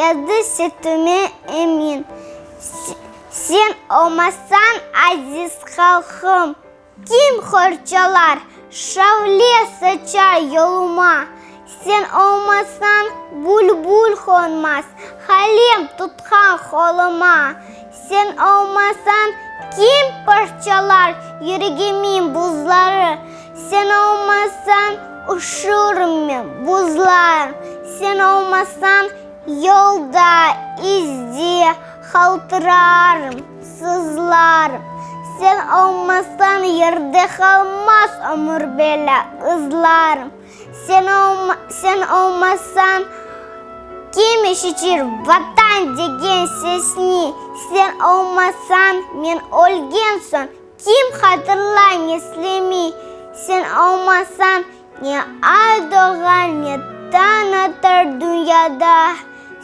yazdı sütüme emin. Sen olmasan aziz halkım, kim hırçalar, şavle saçar yoluma. Sen olmasan bulbul konmaz, halim tutkan koluma. Sen olmasan kim parçalar yüreğimin buzları. Sen olmasan uçurum ben buzlarım. Sen olmasan yolda izci haltırarım, sızlarım. Sen olmasan yerde kalmaz ömür böyle ızlarım. Sen olmasan kim işitir vatan degen sesini. Sen olmasan men ölgenson, kim hatırlar neslimi. Sen olmasan ne ay doğar ne tanıtır dünyada.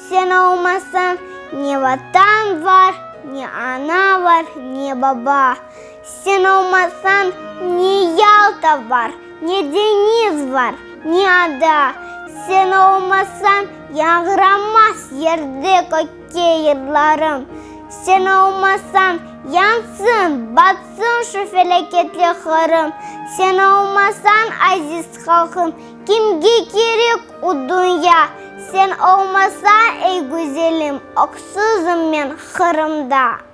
Sen olmasan ne vatan var, ne ana var, ne baba. Sen olmasan ne Yalta var, ne deniz var, ne ada. Sen olmasan yağramaz yerde kokyayırlarım. Sen olmasan yansın, batsın şu felaketli harım. Sen olmasan aziz halkım, kimge gerek o dünya. Sen olmasan ey güzelim, oksuzum ben hırımda.